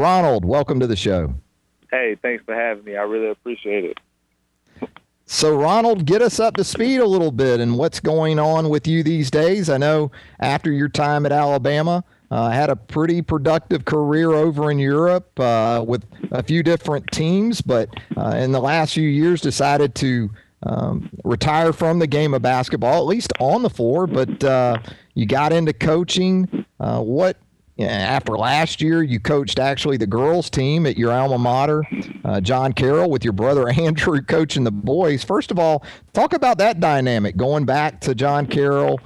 Ronald, welcome to the show. Hey, thanks for having me. I really appreciate it. So, Ronald, get us up to speed a little bit and what's going on with you these days. I know after your time at Alabama, had a pretty productive career over in Europe with a few different teams, but in the last few years decided to retire from the game of basketball, at least on the floor, but you got into coaching. After last year, you coached actually the girls team at your alma mater, John Carroll, with your brother Andrew coaching the boys. First of all, talk about that dynamic going back to John Carroll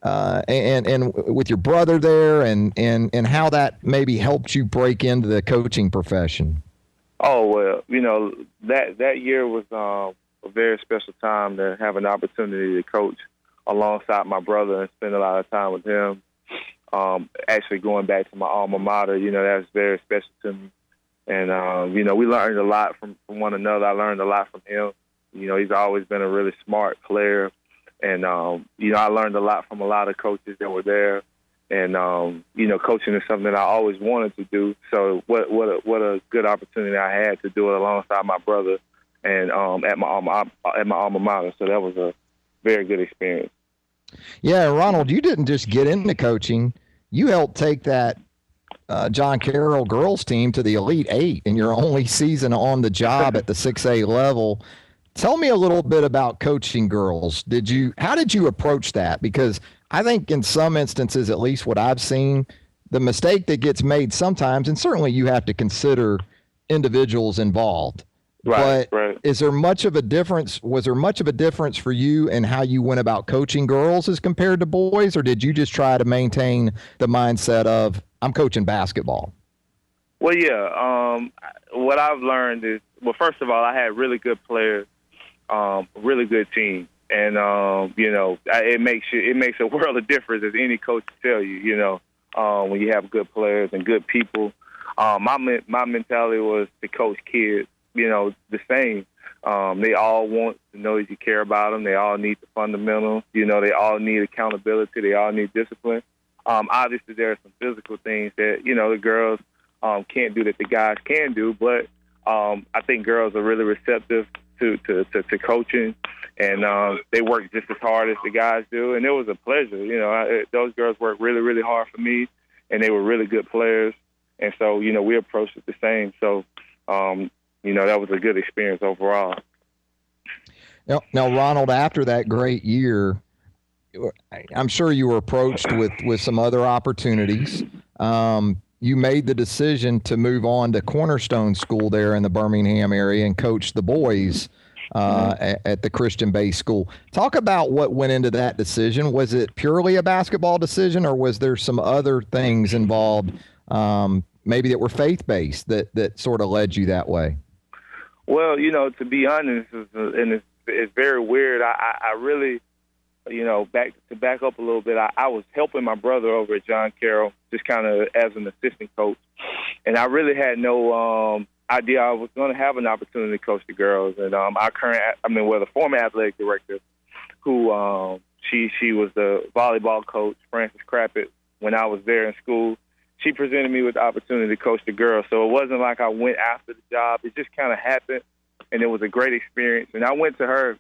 and with your brother there and how that maybe helped you break into the coaching profession. Oh, well, that year was a very special time to have an opportunity to coach alongside my brother and spend a lot of time with him. Actually going back to my alma mater, that was very special to me. And, we learned a lot from one another. I learned a lot from him. He's always been a really smart player. And, I learned a lot from a lot of coaches that were there. And, coaching is something that I always wanted to do. So what a good opportunity I had to do it alongside my brother and at my alma mater. So that was a very good experience. Yeah, Ronald, you didn't just get into coaching. You helped take that John Carroll girls team to the Elite Eight in your only season on the job at the 6A level. Tell me a little bit about coaching girls. How did you approach that? Because I think in some instances, at least what I've seen, the mistake that gets made sometimes, and certainly you have to consider individuals involved. Right. Is there much of a difference? Was there much of a difference for you in how you went about coaching girls as compared to boys, or did you just try to maintain the mindset of I'm coaching basketball? Well, yeah. What I've learned is, well, first of all, I had really good players, really good team, and it makes a world of difference, as any coach will tell you. When you have good players and good people. My mentality was to coach kids. The same. They all want to know that you care about them. They all need the fundamentals. They all need accountability. They all need discipline. Obviously, there are some physical things that, the girls can't do that the guys can do. But I think girls are really receptive to coaching, and they work just as hard as the guys do. And it was a pleasure. Those girls worked really, really hard for me, and they were really good players. And so, we approached it the same. So, that was a good experience overall. Now, Ronald, after that great year, I'm sure you were approached with some other opportunities. You made the decision to move on to Cornerstone School there in the Birmingham area and coach the boys at the Christian-based school. Talk about what went into that decision. Was it purely a basketball decision, or was there some other things involved, maybe that were faith-based that sort of led you that way? Well, to be honest, and it's very weird. I really, back up a little bit, I was helping my brother over at John Carroll, just kind of as an assistant coach. And I really had no idea I was going to have an opportunity to coach the girls. And the former athletic director, who she was the volleyball coach, Frances Crappett, when I was there in school. She presented me with the opportunity to coach the girls. So it wasn't like I went after the job. It just kind of happened, and it was a great experience. And I went to her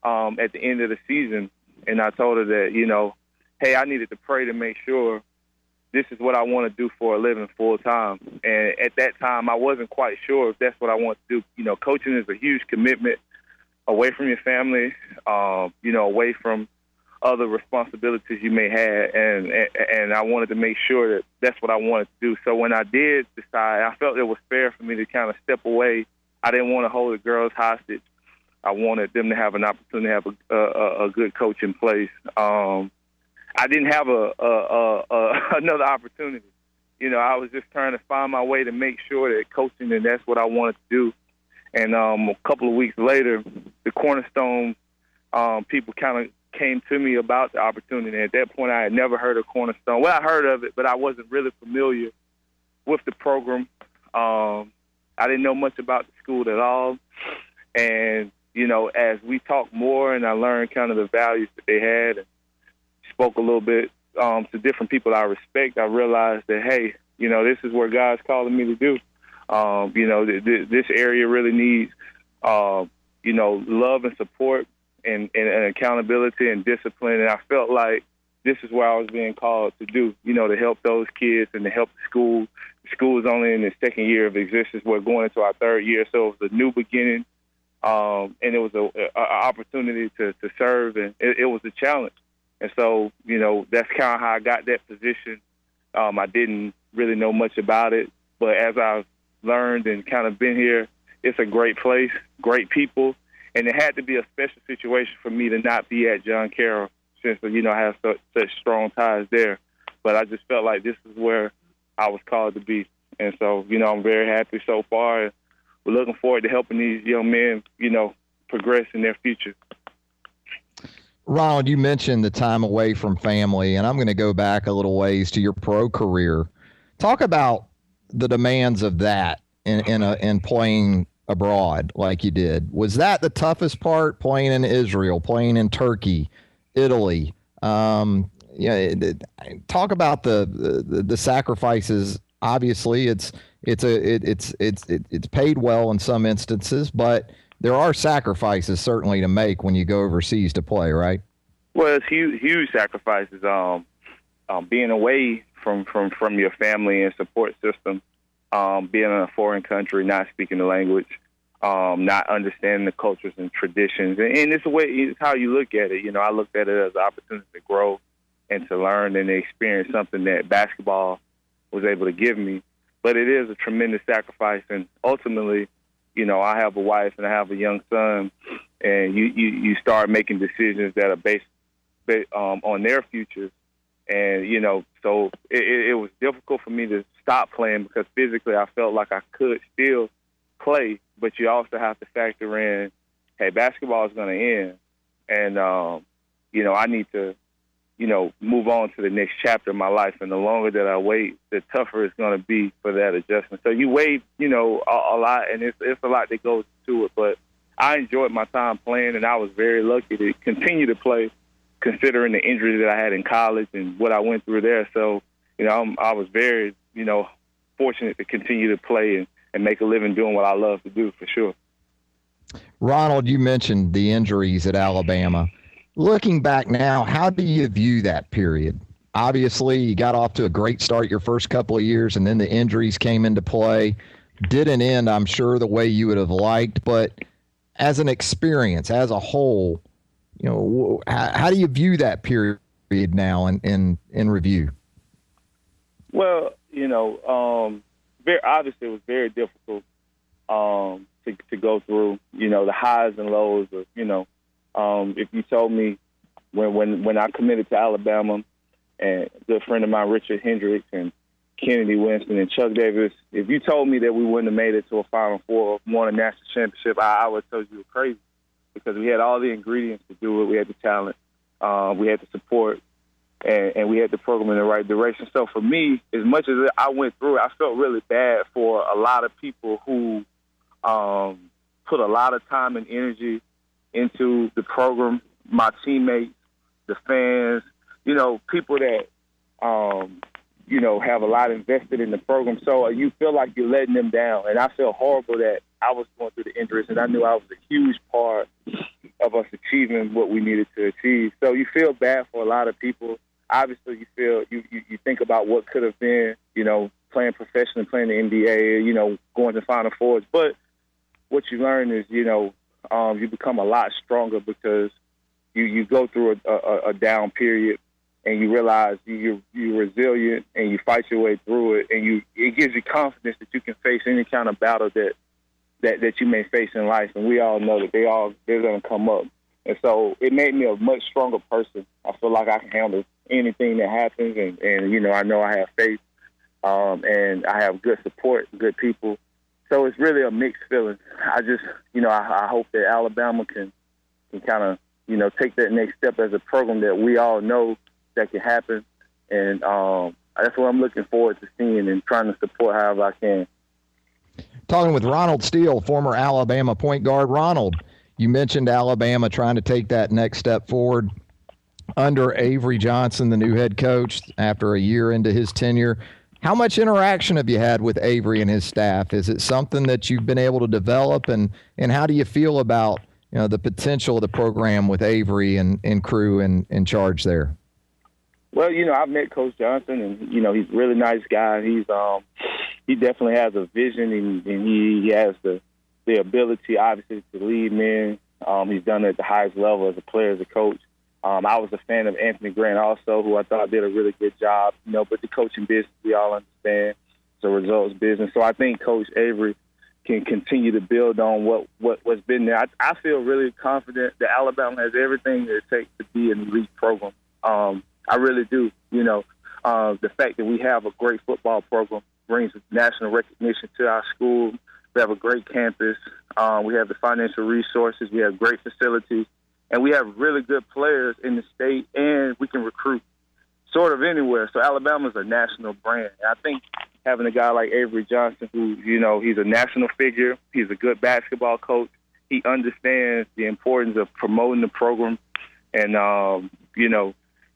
at the end of the season, and I told her that, hey, I needed to pray to make sure this is what I want to do for a living full time. And at that time, I wasn't quite sure if that's what I want to do. Coaching is a huge commitment away from your family, away from other responsibilities you may have, and I wanted to make sure that that's what I wanted to do. So when I did decide, I felt it was fair for me to kind of step away. I didn't want to hold the girls hostage. I wanted them to have an opportunity to have a good coach in place. I didn't have another opportunity. I was just trying to find my way to make sure that coaching, and that's what I wanted to do. And a couple of weeks later, the Cornerstone people kind of came to me about the opportunity. And at that point, I had never heard of Cornerstone. Well, I heard of it, but I wasn't really familiar with the program. I didn't know much about the school at all. And, as we talked more and I learned kind of the values that they had and spoke a little bit to different people I respect, I realized that, hey, This is where God's calling me to do. This area really needs, love and support and accountability and discipline. And I felt like this is where I was being called to do, to help those kids and to help the school. The school is only in the second year of existence. We're going into our third year, so it was a new beginning. And it was an opportunity to serve, and it was a challenge. And so, that's kind of how I got that position. I didn't really know much about it, but as I've learned and kind of been here, it's a great place, great people, and it had to be a special situation for me to not be at John Carroll since, I have such strong ties there. But I just felt like this is where I was called to be. And so, I'm very happy so far. We're looking forward to helping these young men, progress in their future. Ronald, you mentioned the time away from family, and I'm going to go back a little ways to your pro career. Talk about the demands of that in playing abroad like you did. Was that the toughest part, playing in Israel, playing in Turkey, Italy? Talk about the sacrifices. Obviously, it's paid well in some instances, but there are sacrifices certainly to make when you go overseas to play, right? Well, it's huge sacrifices. Being away from your family and support system, being in a foreign country, not speaking the language, not understanding the cultures and traditions, and it's how you look at it. I looked at it as an opportunity to grow and to learn and to experience something that basketball was able to give me. But it is a tremendous sacrifice, and ultimately, I have a wife and I have a young son, and you start making decisions that are based on their futures. And, so it was difficult for me to stop playing because physically I felt like I could still play, but you also have to factor in, hey, basketball is going to end. And, I need to, move on to the next chapter of my life. And the longer that I wait, the tougher it's going to be for that adjustment. So you wait, a lot, and it's a lot that goes to it. But I enjoyed my time playing, and I was very lucky to continue to play, considering the injuries that I had in college and what I went through there. So, I was very, fortunate to continue to play and make a living doing what I love to do, for sure. Ronald, you mentioned the injuries at Alabama. Looking back now, how do you view that period? Obviously, you got off to a great start your first couple of years, and then the injuries came into play. Didn't end, I'm sure, the way you would have liked, but as an experience, as a whole, how do you view that period now in review? Well, very obviously it was very difficult to go through. The highs and lows of if you told me when I committed to Alabama, and a good friend of mine, Richard Hendricks and Kennedy Winston and Chuck Davis, if you told me that we wouldn't have made it to a Final Four or won a national championship, I would have told you were crazy, because we had all the ingredients to do it. We had the talent, we had the support, and we had the program in the right direction. So for me, as much as I went through it, I felt really bad for a lot of people who put a lot of time and energy into the program, my teammates, the fans, people that, have a lot invested in the program. So you feel like you're letting them down. And I felt horrible that I was going through the injuries, and I knew I was a huge part of us achieving what we needed to achieve. So you feel bad for a lot of people. Obviously, you think about what could have been, playing professionally, playing the NBA, going to Final Fours. But what you learn is, you become a lot stronger because you go through a down period, and you realize you're resilient, and you fight your way through it, and it gives you confidence that you can face any kind of battle that you may face in life. And we all know that they're going to come up. And so it made me a much stronger person. I feel like I can handle anything that happens, and I know I have faith, and I have good support, good people. So it's really a mixed feeling. I just, I hope that Alabama can kind of, take that next step as a program that we all know that can happen. And that's what I'm looking forward to seeing and trying to support however I can. Talking with Ronald Steele, former Alabama point guard. Ronald, you mentioned Alabama trying to take that next step forward under Avery Johnson, the new head coach, after a year into his tenure. How much interaction have you had with Avery and his staff? Is it something that you've been able to develop, and how do you feel about the potential of the program with Avery and crew in charge there? Well, I've met Coach Johnson, and he's a really nice guy. He definitely has a vision, and he has the ability, obviously, to lead men. He's done it at the highest level as a player, as a coach. I was a fan of Anthony Grant also, who I thought did a really good job. But the coaching business, we all understand, it's a results business. So I think Coach Avery can continue to build on what's been there. I feel really confident that Alabama has everything that it takes to be an elite program. I really do. The fact that we have a great football program brings national recognition to our school. We have a great campus. We have the financial resources. We have great facilities. And we have really good players in the state, and we can recruit sort of anywhere. So Alabama's a national brand. And I think having a guy like Avery Johnson, who, he's a national figure, he's a good basketball coach, he understands the importance of promoting the program and,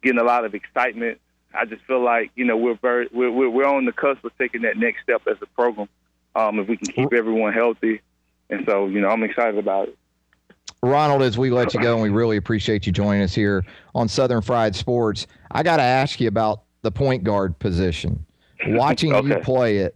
getting a lot of excitement. I just feel like, we're on the cusp of taking that next step as a program, if we can keep everyone healthy. And so, I'm excited about it. Ronald, as we let you go, and we really appreciate you joining us here on Southern Fried Sports, I got to ask you about the point guard position. Watching you play it,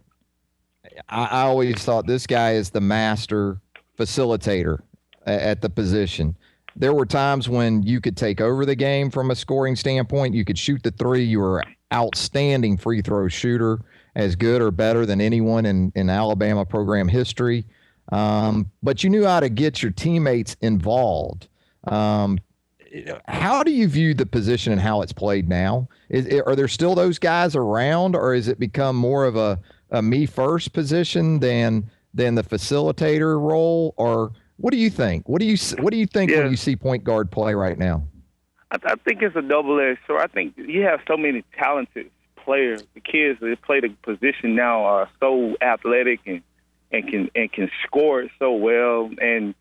I always thought this guy is the master facilitator at the position. There were times when you could take over the game from a scoring standpoint. You could shoot the three. You were an outstanding free throw shooter, as good or better than anyone in Alabama program history. But you knew how to get your teammates involved. How do you view the position and how it's played now? Are there still those guys around, or has it become more of a me first position than the facilitator role? Or what do you think? What do you think when you see point guard play right now? I think it's a double-edged sword. I think you have so many talented players. The kids that play the position now are so athletic and can score it so well, and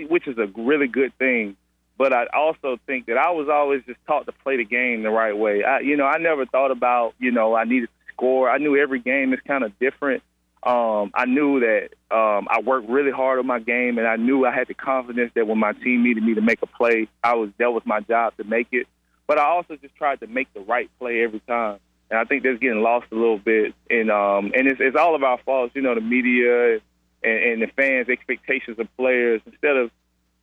which is a really good thing. But I also think that I was always just taught to play the game the right way. I never thought about, I needed to score. I knew every game is kind of different. I knew that I worked really hard on my game, and I knew I had the confidence that when my team needed me to make a play, that was my job to make it. But I also just tried to make the right play every time. And I think that's getting lost a little bit. And it's all of our faults, the media and the fans' expectations of players, instead of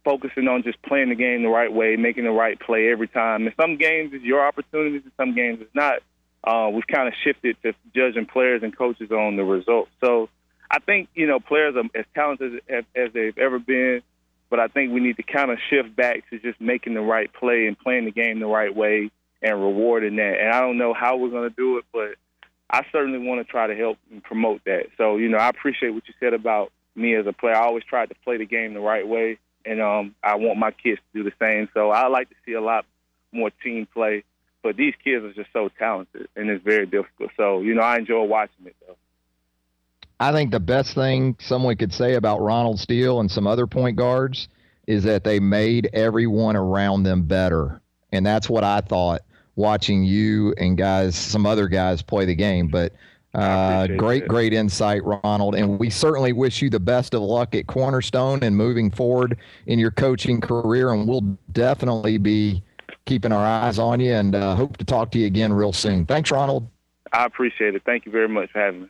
focusing on just playing the game the right way, making the right play every time. In some games, it's your opportunities. In some games, it's not. We've kind of shifted to judging players and coaches on the results. So I think, players are as talented as they've ever been, but I think we need to kind of shift back to just making the right play and playing the game the right way and rewarding that. And I don't know how we're going to do it, but I certainly want to try to help and promote that. So, I appreciate what you said about me as a player. I always tried to play the game the right way, and I want my kids to do the same. So I like to see a lot more team play. But these kids are just so talented, and it's very difficult. So, I enjoy watching it, though. I think the best thing someone could say about Ronald Steele and some other point guards is that they made everyone around them better. And that's what I thought watching you and some other guys play the game. But great insight, Ronald. And we certainly wish you the best of luck at Cornerstone and moving forward in your coaching career. And we'll definitely be keeping our eyes on you, and hope to talk to you again real soon. Thanks, Ronald. I appreciate it. Thank you very much for having me.